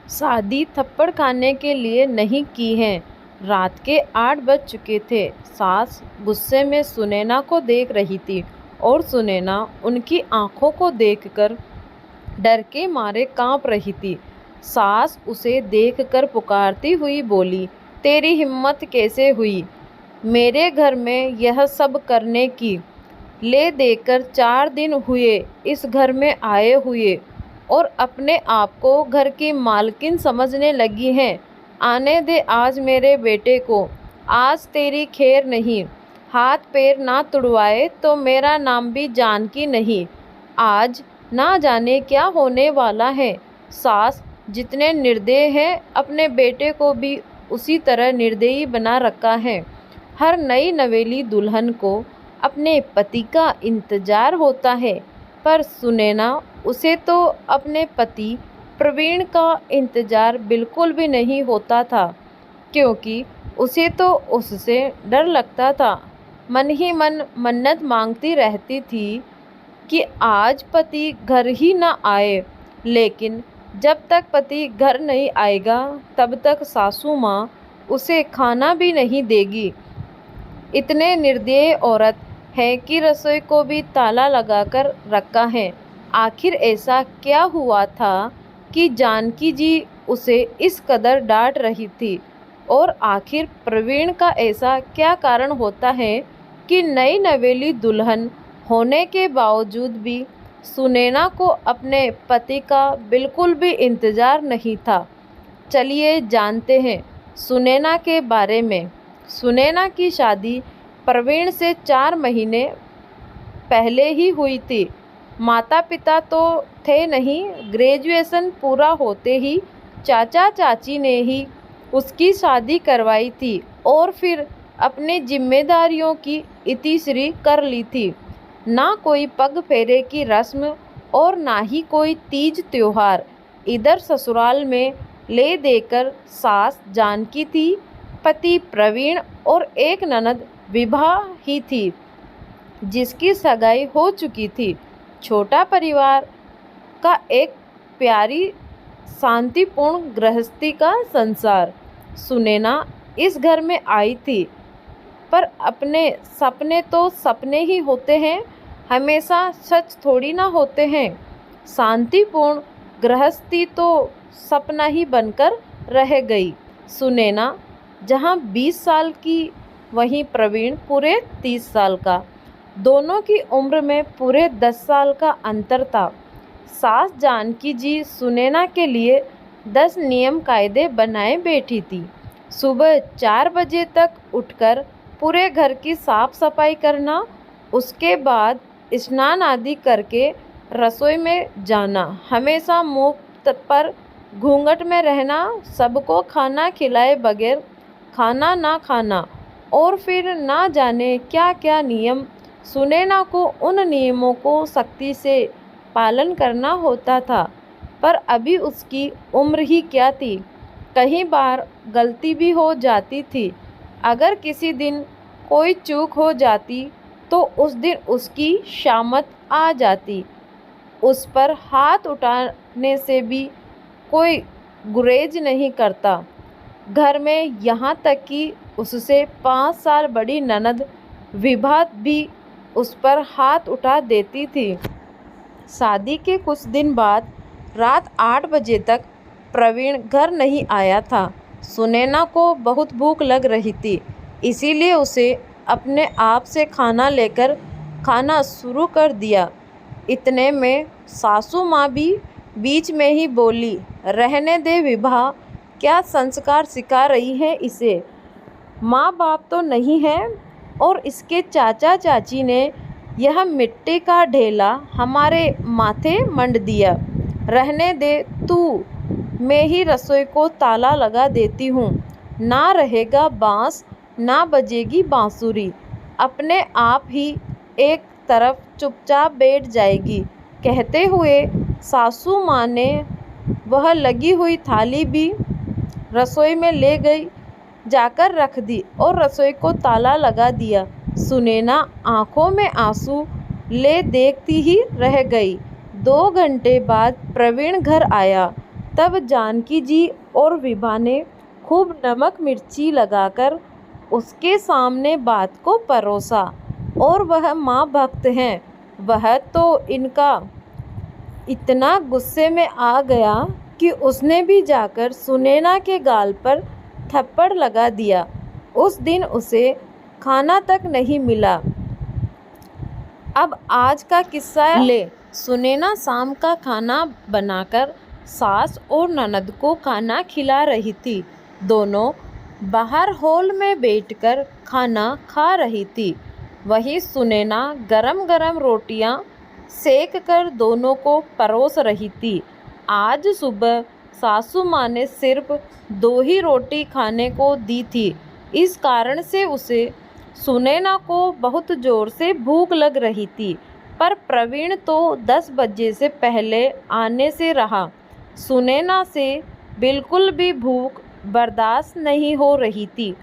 शादी थप्पड़ खाने के लिए नहीं की है। रात के 8 बज चुके थे। सास गुस्से में सुनैना को देख रही थी और सुनैना उनकी आंखों को देखकर डर के मारे कांप रही थी। सास उसे देखकर पुकारती हुई बोली, तेरी हिम्मत कैसे हुई मेरे घर में यह सब करने की? ले देकर 4 दिन हुए इस घर में आए हुए और अपने आप को घर की मालकिन समझने लगी हैं। आने दे आज मेरे बेटे को, आज तेरी खैर नहीं। हाथ पैर ना तुड़वाए तो मेरा नाम भी जानकी नहीं। आज ना जाने क्या होने वाला है। सास जितने निर्दय है अपने बेटे को भी उसी तरह निर्दयी बना रखा है। हर नई नवेली दुल्हन को अपने पति का इंतजार होता है, पर सुनैना उसे तो अपने पति प्रवीण का इंतजार बिल्कुल भी नहीं होता था, क्योंकि उसे तो उससे डर लगता था। मन ही मन मन्नत मांगती रहती थी कि आज पति घर ही न आए, लेकिन जब तक पति घर नहीं आएगा तब तक सासू माँ उसे खाना भी नहीं देगी। इतने निर्दयी औरत है कि रसोई को भी ताला लगाकर रखा है। आखिर ऐसा क्या हुआ था कि जानकी जी उसे इस कदर डांट रही थी? और आखिर प्रवीण का ऐसा क्या कारण होता है कि नई नवेली दुल्हन होने के बावजूद भी सुनैना को अपने पति का बिल्कुल भी इंतज़ार नहीं था? चलिए जानते हैं सुनैना के बारे में। सुनैना की शादी प्रवीण से 4 महीने पहले ही हुई थी। माता पिता तो थे नहीं। ग्रेजुएशन पूरा होते ही चाचा चाची ने ही उसकी शादी करवाई थी और फिर अपनी जिम्मेदारियों की इतिश्री कर ली थी। ना कोई पग फेरे की रस्म और ना ही कोई तीज त्योहार। इधर ससुराल में ले देकर सास जानकी थी, पति प्रवीण और एक ननद विभा ही थी जिसकी सगाई हो चुकी थी। छोटा परिवार का एक प्यारी शांतिपूर्ण गृहस्थी का संसार। सुनैना इस घर में आई थी, पर अपने सपने तो सपने ही होते हैं, हमेशा सच थोड़ी ना होते हैं। शांतिपूर्ण गृहस्थी तो सपना ही बनकर रह गई। सुनैना जहाँ 20 साल की, वहीं प्रवीण पूरे 30 साल का। दोनों की उम्र में पूरे 10 साल का अंतर था। सास जानकी जी सुनैना के लिए 10 नियम कायदे बनाए बैठी थी। सुबह 4 बजे तक उठकर पूरे घर की साफ सफाई करना, उसके बाद स्नान आदि करके रसोई में जाना, हमेशा मुंह पर घूंघट में रहना, सबको खाना खिलाए बगैर खाना ना खाना, और फिर ना जाने क्या क्या नियम। सुनैना को उन नियमों को सख्ती से पालन करना होता था, पर अभी उसकी उम्र ही क्या थी। कई बार गलती भी हो जाती थी। अगर किसी दिन कोई चूक हो जाती तो उस दिन उसकी शामत आ जाती। उस पर हाथ उठाने से भी कोई गुरेज नहीं करता घर में। यहाँ तक कि उससे 5 साल बड़ी ननद विभा भी उस पर हाथ उठा देती थी। शादी के कुछ दिन बाद रात 8 बजे तक प्रवीण घर नहीं आया था। सुनैना को बहुत भूख लग रही थी, इसीलिए उसे अपने आप से खाना लेकर खाना शुरू कर दिया। इतने में सासू माँ भी बीच में ही बोली, रहने दे विभा, क्या संस्कार सिखा रही है इसे? माँ बाप तो नहीं है और इसके चाचा चाची ने यह मिट्टी का ढेला हमारे माथे मंड दिया। रहने दे तू, मैं ही रसोई को ताला लगा देती हूँ। ना रहेगा बांस, ना बजेगी बांसुरी, अपने आप ही एक तरफ चुपचाप बैठ जाएगी। कहते हुए सासू माँ ने वह लगी हुई थाली भी रसोई में ले गई, जाकर रख दी और रसोई को ताला लगा दिया। सुनैना आंखों में आंसू ले देखती ही रह गई। 2 घंटे बाद प्रवीण घर आया। तब जानकी जी और विभा ने खूब नमक मिर्ची लगाकर उसके सामने बात को परोसा। और वह माँ भक्त हैं, वह तो इनका इतना गुस्से में आ गया कि उसने भी जाकर सुनैना के गाल पर थप्पड़ लगा दिया। उस दिन उसे खाना तक नहीं मिला। अब आज का किस्सा ले। सुनैना शाम का खाना बनाकर सास और ननद को खाना खिला रही थी। दोनों बाहर हॉल में बैठकर खाना खा रही थी। वही सुनैना गरम गरम रोटियां सेक कर दोनों को परोस रही थी। आज सुबह सासू माँ ने सिर्फ 2 ही रोटी खाने को दी थी। इस कारण से उसे सुनैना को बहुत जोर से भूख लग रही थी। पर प्रवीण तो 10 बजे से पहले आने से रहा। सुनैना से बिल्कुल भी भूख बर्दाश्त नहीं हो रही थी।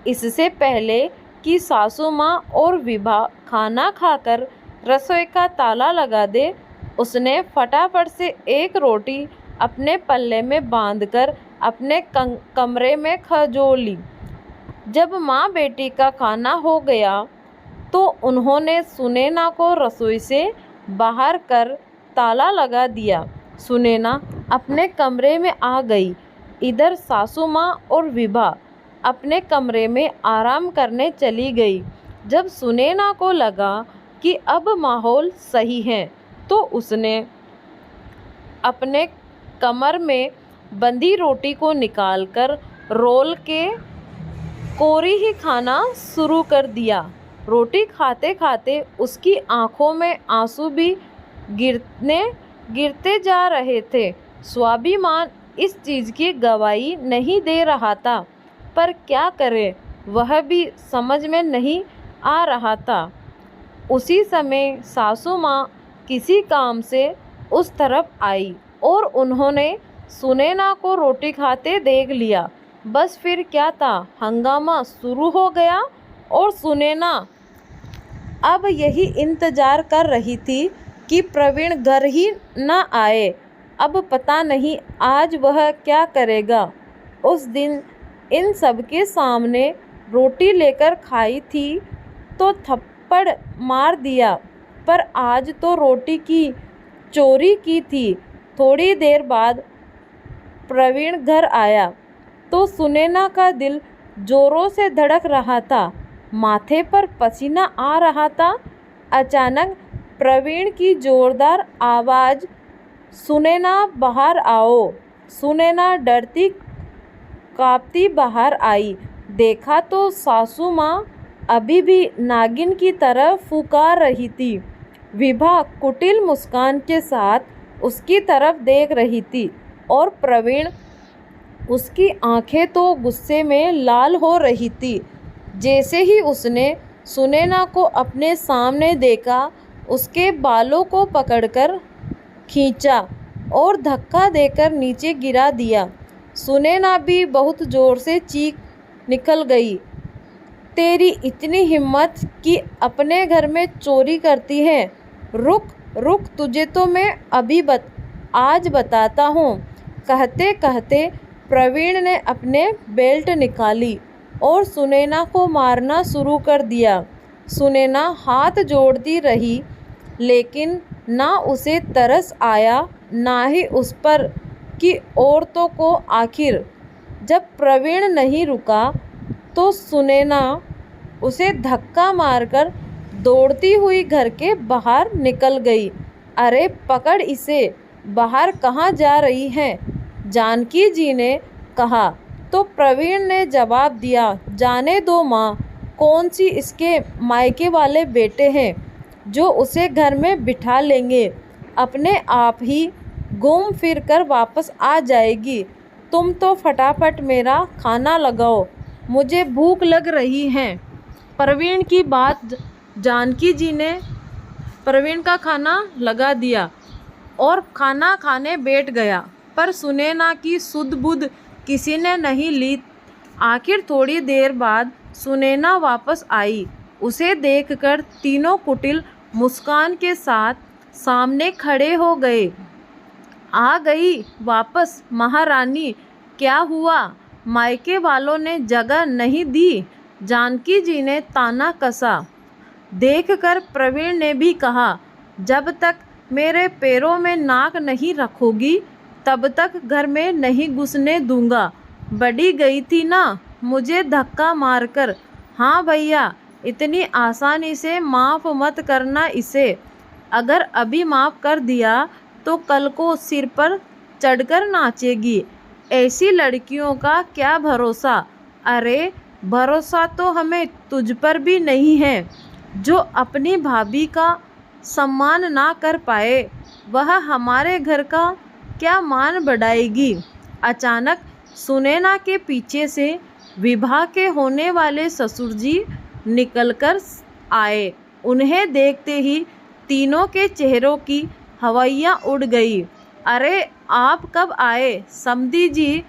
इससे पहले कि सासू माँ और विभा खाना खाकर रसोई का ताला लगा दे, उसने फटाफट से एक रोटी अपने पल्ले में बांधकर अपने कमरे में खजोल ली। जब माँ बेटी का खाना हो गया तो उन्होंने सुनैना को रसोई से बाहर कर ताला लगा दिया। सुनैना अपने कमरे में आ गई। इधर सासू माँ और विभा अपने कमरे में आराम करने चली गई। जब सुनैना को लगा कि अब माहौल सही है तो उसने अपने कमर में बंधी रोटी को निकालकर रोल के कोरी ही खाना शुरू कर दिया। रोटी खाते खाते उसकी आंखों में आंसू भी गिरते जा रहे थे। स्वाभिमान इस चीज़ की गवाही नहीं दे रहा था, पर क्या करे वह भी समझ में नहीं आ रहा था। उसी समय सासू माँ किसी काम से उस तरफ आई और उन्होंने सुनैना को रोटी खाते देख लिया। बस फिर क्या था, हंगामा शुरू हो गया और सुनैना अब यही इंतज़ार कर रही थी कि प्रवीण घर ही न आए। अब पता नहीं आज वह क्या करेगा। उस दिन इन सबके सामने रोटी लेकर खाई थी तो थप्पड़ मार दिया, पर आज तो रोटी की चोरी की थी। थोड़ी देर बाद प्रवीण घर आया तो सुनैना का दिल जोरों से धड़क रहा था, माथे पर पसीना आ रहा था। अचानक प्रवीण की जोरदार आवाज़, सुनैना बाहर आओ। सुनैना डरती कांपती बाहर आई। देखा तो सासू माँ अभी भी नागिन की तरह फुकार रही थी। विभा कुटिल मुस्कान के साथ उसकी तरफ देख रही थी और प्रवीण, उसकी आंखें तो गुस्से में लाल हो रही थी। जैसे ही उसने सुनैना को अपने सामने देखा, उसके बालों को पकड़कर खींचा और धक्का देकर नीचे गिरा दिया। सुनैना भी बहुत जोर से चीख निकल गई। तेरी इतनी हिम्मत कि अपने घर में चोरी करती है? रुक रुक, तुझे तो मैं अभी आज बताता हूँ। कहते कहते प्रवीण ने अपने बेल्ट निकाली और सुनैना को मारना शुरू कर दिया। सुनैना हाथ जोड़ती रही, लेकिन ना उसे तरस आया ना ही उस पर कि औरतों को। आखिर जब प्रवीण नहीं रुका तो सुनैना उसे धक्का मारकर दौड़ती हुई घर के बाहर निकल गई। अरे पकड़ इसे, बाहर कहाँ जा रही है? जानकी जी ने कहा तो प्रवीण ने जवाब दिया, जाने दो माँ, कौन सी इसके मायके वाले बेटे हैं जो उसे घर में बिठा लेंगे। अपने आप ही घूम फिर कर वापस आ जाएगी। तुम तो फटाफट मेरा खाना लगाओ, मुझे भूख लग रही है। प्रवीण की बात जानकी जी ने प्रवीण का खाना लगा दिया और खाना खाने बैठ गया। पर सुनैना की सुध बुध किसी ने नहीं ली। आखिर थोड़ी देर बाद सुनैना वापस आई। उसे देखकर तीनों कुटिल मुस्कान के साथ सामने खड़े हो गए। आ गई वापस महारानी। क्या हुआ? मायके वालों ने जगह नहीं दी? जानकी जी ने ताना कसा। देखकर प्रवीण ने भी कहा, जब तक मेरे पैरों में नाक नहीं रखोगी तब तक घर में नहीं घुसने दूंगा। बड़ी गई थी ना मुझे धक्का मारकर। हाँ भैया, इतनी आसानी से माफ़ मत करना इसे। अगर अभी माफ़ कर दिया तो कल को सिर पर चढ़कर नाचेगी। ऐसी लड़कियों का क्या भरोसा। अरे भरोसा तो हमें तुझ पर भी नहीं है। जो अपनी भाभी का सम्मान ना कर पाए वह हमारे घर का क्या मान बढ़ाएगी। अचानक सुनैना के पीछे से विभा के होने वाले ससुर जी निकलकर आए। उन्हें देखते ही तीनों के चेहरों की हवाइयाँ उड़ गई। अरे आप कब आए समधी जी?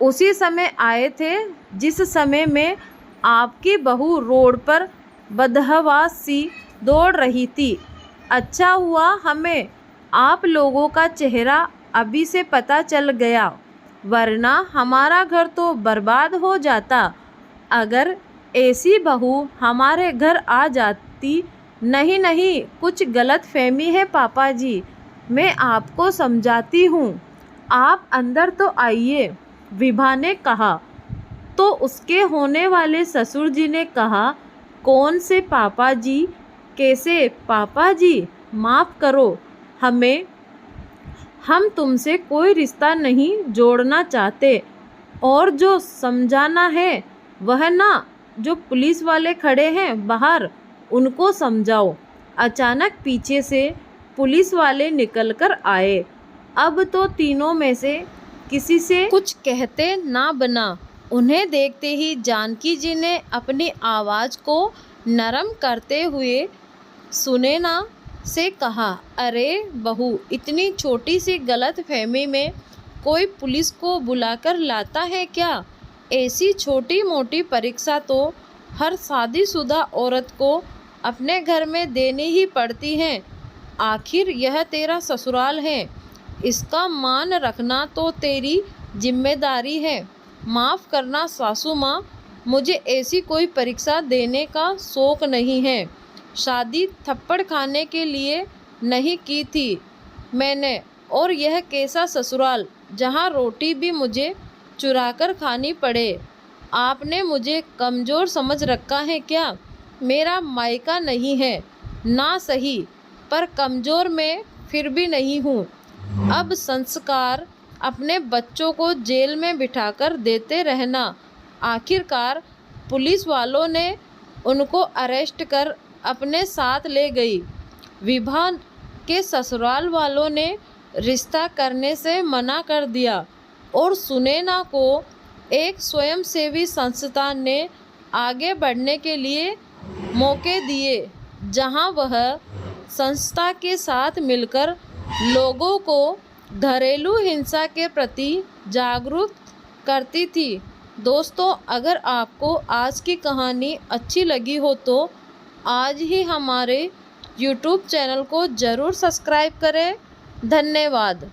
उसी समय आए थे जिस समय में आपकी बहू रोड पर बदहवास सी दौड़ रही थी। अच्छा हुआ हमें आप लोगों का चेहरा अभी से पता चल गया, वरना हमारा घर तो बर्बाद हो जाता। अगर ऐसी बहू हमारे घर आ जाती। नहीं नहीं, कुछ गलत फहमी है पापा जी, मैं आपको समझाती हूँ। आप अंदर तो आइए, विभा ने कहा। तो उसके होने वाले ससुर जी ने कहा, कौन से पापा जी? कैसे पापा जी? माफ़ करो हमें, हम तुमसे कोई रिश्ता नहीं जोड़ना चाहते। और जो समझाना है वह ना, जो पुलिस वाले खड़े हैं बाहर उनको समझाओ। अचानक पीछे से पुलिस वाले निकलकर आए। अब तो तीनों में से किसी से कुछ कहते ना बना। उन्हें देखते ही जानकी जी ने अपनी आवाज़ को नरम करते हुए सुनैना से कहा, अरे बहू, इतनी छोटी सी गलत फहमी में कोई पुलिस को बुलाकर लाता है क्या? ऐसी छोटी मोटी परीक्षा तो हर शादीशुदा औरत को अपने घर में देनी ही पड़ती है। आखिर यह तेरा ससुराल है, इसका मान रखना तो तेरी जिम्मेदारी है। माफ़ करना सासू माँ, मुझे ऐसी कोई परीक्षा देने का शौक़ नहीं है। शादी थप्पड़ खाने के लिए नहीं की थी मैंने। और यह कैसा ससुराल जहाँ रोटी भी मुझे चुराकर खानी पड़े। आपने मुझे कमज़ोर समझ रखा है क्या? मेरा मायका नहीं है ना सही, पर कमज़ोर मैं फिर भी नहीं हूँ। अब संस्कार अपने बच्चों को जेल में बिठाकर देते रहना। आखिरकार पुलिस वालों ने उनको अरेस्ट कर अपने साथ ले गई। विभा के ससुराल वालों ने रिश्ता करने से मना कर दिया और सुनैना को एक स्वयंसेवी संस्था ने आगे बढ़ने के लिए मौके दिए, जहां वह संस्था के साथ मिलकर लोगों को घरेलू हिंसा के प्रति जागरूक करती थी। दोस्तों, अगर आपको आज की कहानी अच्छी लगी हो तो आज ही हमारे YouTube चैनल को ज़रूर सब्सक्राइब करें। धन्यवाद।